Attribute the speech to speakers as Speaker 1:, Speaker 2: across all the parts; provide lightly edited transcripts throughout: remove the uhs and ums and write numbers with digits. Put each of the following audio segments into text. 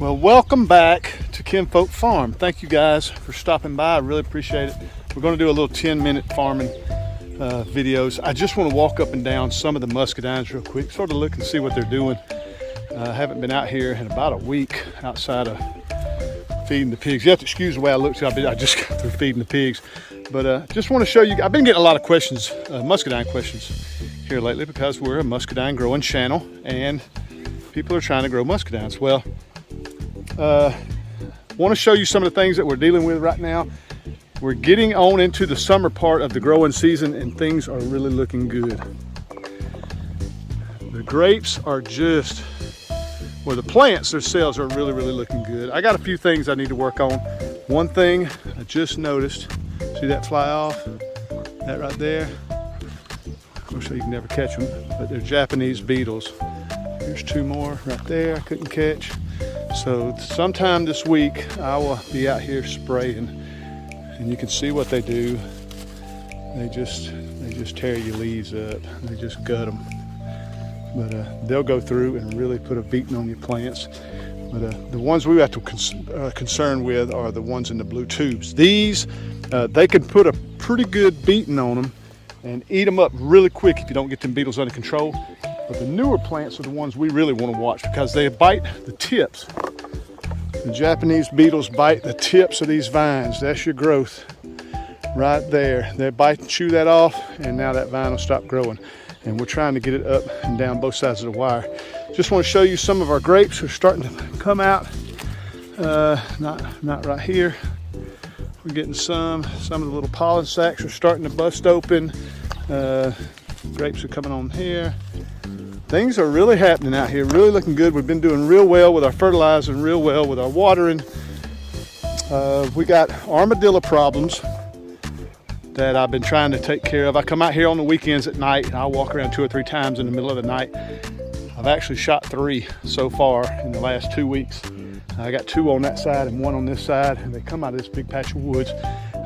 Speaker 1: Well, welcome back to Kinfolk Farm. Thank you guys for stopping by. I really appreciate it. We're going to do a little 10-minute farming videos. I just want to walk up and down some of the muscadines real quick, sort of look and see what they're doing. I haven't been out here in about a week outside of feeding the pigs. You have to excuse the way I look. I just got through feeding the pigs. But just want to show you, I've been getting a lot of questions, muscadine questions here lately because we're a muscadine growing channel and people are trying to grow muscadines. Well, want to show you some of the things that we're dealing with right now. We're getting on into the summer part of the growing season and things are really looking good. The grapes are just, well, the plants themselves are really looking good. I got a few things I need to work on. One thing I just noticed, see that fly off? That right there? Of course, you can never catch them, but they're Japanese beetles. Here's two more right there I couldn't catch. So sometime this week I will be out here spraying and you can see what they do. They just tear your leaves up. They just gut them. But they'll go through and really put a beating on your plants. But the ones we have to concern with are the ones in the blue tubes. These, they can put a pretty good beating on them and eat them up really quick if you don't get them beetles under control. But the newer plants are the ones we really want to watch because they bite the tips. The Japanese beetles bite the tips of these vines. That's your growth right there. They bite and chew that off and now that vine will stop growing. And we're trying to get it up and down both sides of the wire. Just want to show you some of our grapes are starting to come out. Not right here. We're getting some of the little pollen sacs are starting to bust open. Grapes are coming on here. Things are really happening out here, really looking good. We've been doing real well with our fertilizer and real well with our watering. We got armadillo problems that I've been trying to take care of. I come out here on the weekends at night and I'll walk around 2 or 3 times in the middle of the night. I've actually shot 3 so far in the last 2 weeks. I got 2 on that side and 1 on this side, and they come out of this big patch of woods.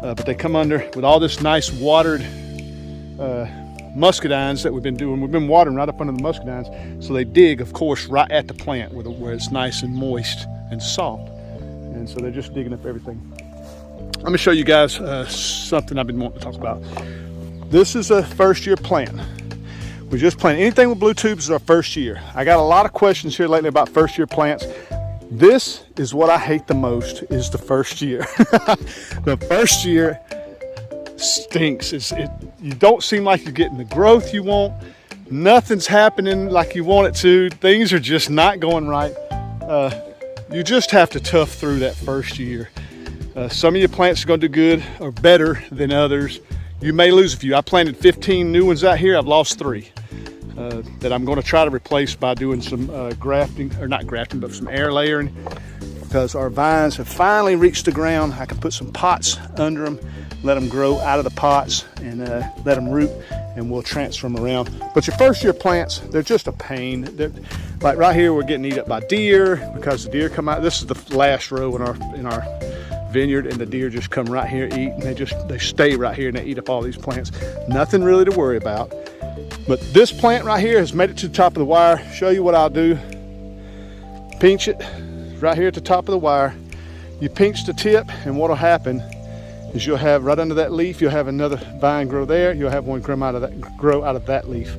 Speaker 1: But they come under with all this nice watered muscadines that we've been doing. We've been watering right up under the muscadines. So they dig, of course, right at the plant where it's nice and moist and soft. And so they're just digging up everything. Let me show you guys something I've been wanting to talk about. This is a first year plant. We just planted. Anything with blue tubes is our first year. I got a lot of questions here lately about first year plants. This is what I hate the most, is the first year. The first year stinks. You don't seem like you're getting the growth you want. Nothing's happening like you want it to. Things are just not going right. You just have to tough through that first year. Some of your plants are going to do good or better than others. You may lose a few. I planted 15 new ones out here. I've lost 3 that I'm going to try to replace by doing some grafting, or not grafting, but some air layering, because our vines have finally reached the ground. I can put some pots under them, let them grow out of the pots and let them root, and we'll transfer them around. But your first year plants, they're just a pain. Like right here, we're getting eaten up by deer because the deer come out. This is the last row in our vineyard, and the deer just come right here, eat, and they stay right here and they eat up all these plants. Nothing really to worry about. But this plant right here has made it to the top of the wire. Show you what I'll do. Pinch it right here at the top of the wire. You pinch the tip, and what'll happen is you'll have right under that leaf, you'll have another vine grow there. You'll have one grow out of that leaf,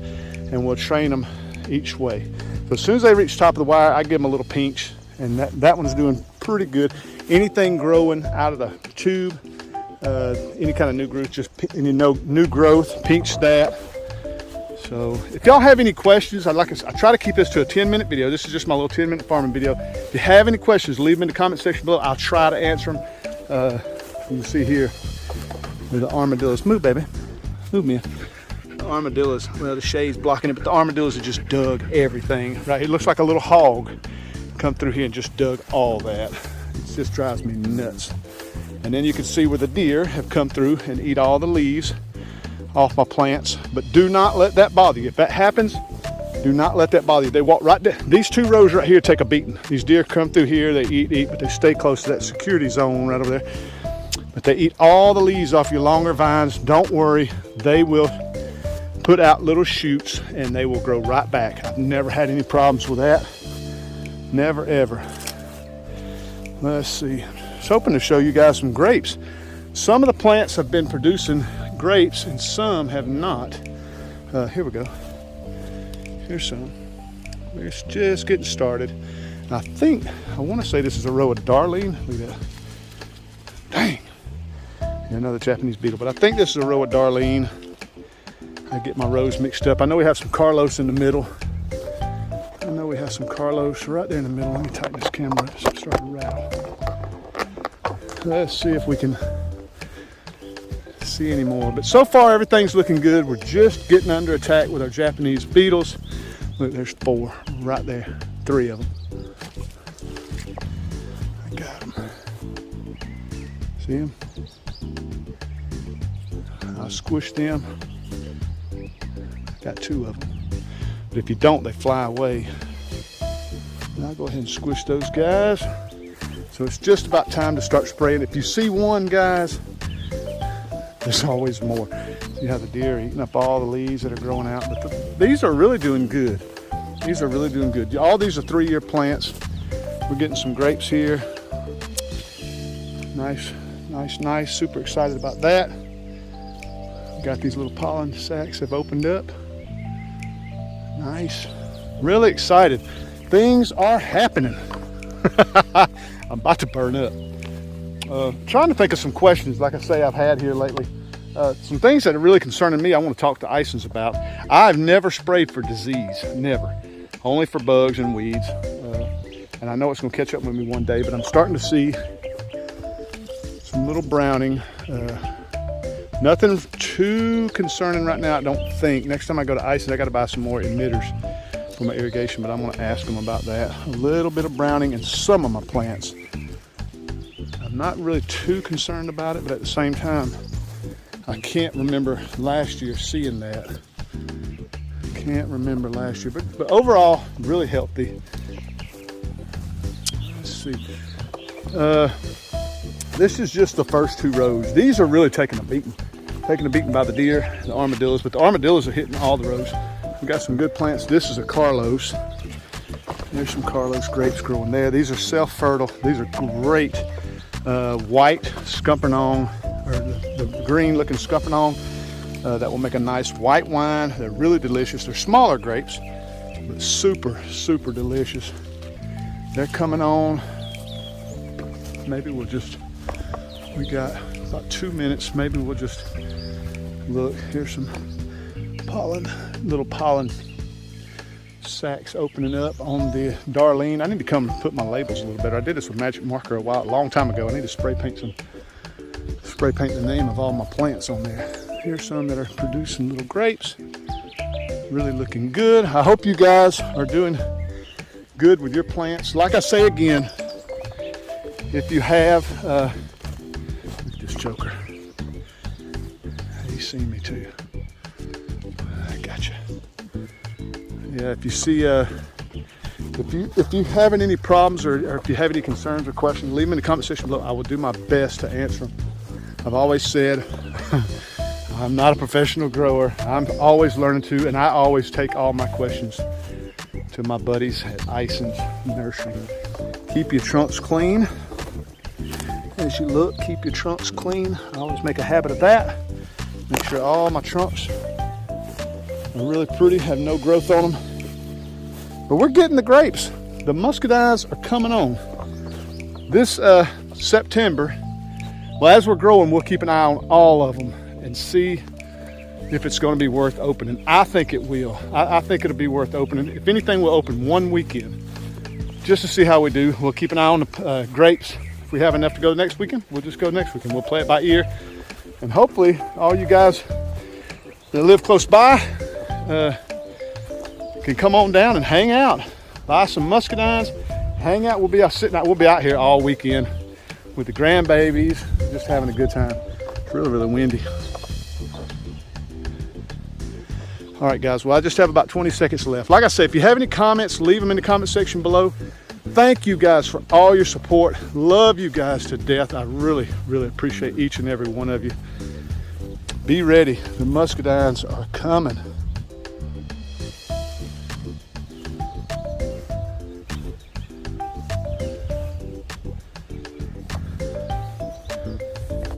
Speaker 1: and we'll train them each way. So as soon as they reach the top of the wire, I give them a little pinch, and that one's doing pretty good. Anything growing out of the tube, any kind of new growth, just new growth, pinch that. So if y'all have any questions, I try to keep this to a 10-minute video. This is just my little 10-minute farming video. If you have any questions, leave them in the comment section below. I'll try to answer them. You can see here where the armadillos, move baby, move me. The armadillos, well, the shade's blocking it, but the armadillos have just dug everything right here. It looks like a little hog come through here and just dug all that. It just drives me nuts. And then you can see where the deer have come through and eat all the leaves off my plants. But do not let that bother you. If that happens, do not let that bother you. They walk right there. These 2 rows right here take a beating. These deer come through here, they eat, but they stay close to that security zone right over there. But they eat all the leaves off your longer vines. Don't worry, they will put out little shoots and they will grow right back. I've never had any problems with that. Never, ever. Let's see. I was hoping to show you guys some grapes. Some of the plants have been producing grapes and some have not. Here we go. Here's some. We're just getting started. I want to say this is a row of Darlene. Look at that. Dang. Another Japanese beetle, but I think this is a row of Darlene. I get my rows mixed up. I know we have some Carlos in the middle. I know we have some Carlos right there in the middle. Let me tighten this camera up so it's starting to rattle. Let's see if we can see any more. But so far everything's looking good. We're just getting under attack with our Japanese beetles. Look, there's 4 right there. 3 of them. I got them. See them? I'll squish them. Got 2 of them. But if you don't, they fly away. And I'll go ahead and squish those guys. So it's just about time to start spraying. If you see one, guys, there's always more. See how the deer are eating up all the leaves that are growing out. But these are really doing good. These are really doing good. All these are 3-year plants. We're getting some grapes here. Nice, nice, nice. Super excited about that. Got these little pollen sacs have opened up. Nice. Really excited. Things are happening. I'm about to burn up. Trying to think of some questions, like I say, I've had here lately. Some things that are really concerning me, I want to talk to Isons about. I've never sprayed for disease, never. Only for bugs and weeds. And I know it's going to catch up with me one day, but I'm starting to see some little browning. Nothing too concerning right now, I don't think. Next time I go to Isons, I got to buy some more emitters for my irrigation, but I'm going to ask them about that. A little bit of browning in some of my plants. I'm not really too concerned about it, but at the same time, I can't remember last year seeing that. Can't remember last year, but overall, really healthy. Let's see. This is just the first 2 rows. These are really taking a beating by the deer, the armadillos, but the armadillos are hitting all the rows. We got some good plants. This is a Carlos. There's some Carlos grapes growing there. These are self-fertile. These are great white scuppernong, or the green looking scuppernong. That will make a nice white wine. They're really delicious. They're smaller grapes, but super, super delicious. They're coming on. Maybe we'll just, we got about 2 minutes. Maybe we'll just look. Here's some pollen, little pollen sacs opening up on the Darlene. I need to come and put my labels a little better. I did this with magic marker a long time ago. I need to spray paint the name of all my plants on there. Here's some that are producing little grapes. Really looking good. I hope you guys are doing good with your plants. Like I say again, if you have, look at this joker. He's seen me too. I got you. Yeah, if you see, if you having any problems or if you have any concerns or questions, leave them in the comment section below. I will do my best to answer them. I've always said, I'm not a professional grower. I'm always learning to, and I always take all my questions to my buddies at Isons Nursery. Keep your trunks clean. As you look, keep your trunks clean. I always make a habit of that. Make sure all my trunks are really pretty, have no growth on them. But we're getting the grapes. The muscadines are coming on. This September, well, as we're growing, we'll keep an eye on all of them and see if it's going to be worth opening. I think it will. I think it'll be worth opening. If anything, we'll open one weekend just to see how we do. We'll keep an eye on the grapes. If we have enough to go next weekend, we'll just go next weekend. We'll play it by ear. And hopefully all you guys that live close by can come on down and hang out. Buy some muscadines, hang out. We'll be out here all weekend with the grandbabies, just having a good time. It's really, really windy. All right, guys, well, I just have about 20 seconds left. Like I said, if you have any comments, leave them in the comment section below. Thank you guys for all your support. Love you guys to death. I really, really appreciate each and every one of you. Be ready. The muscadines are coming.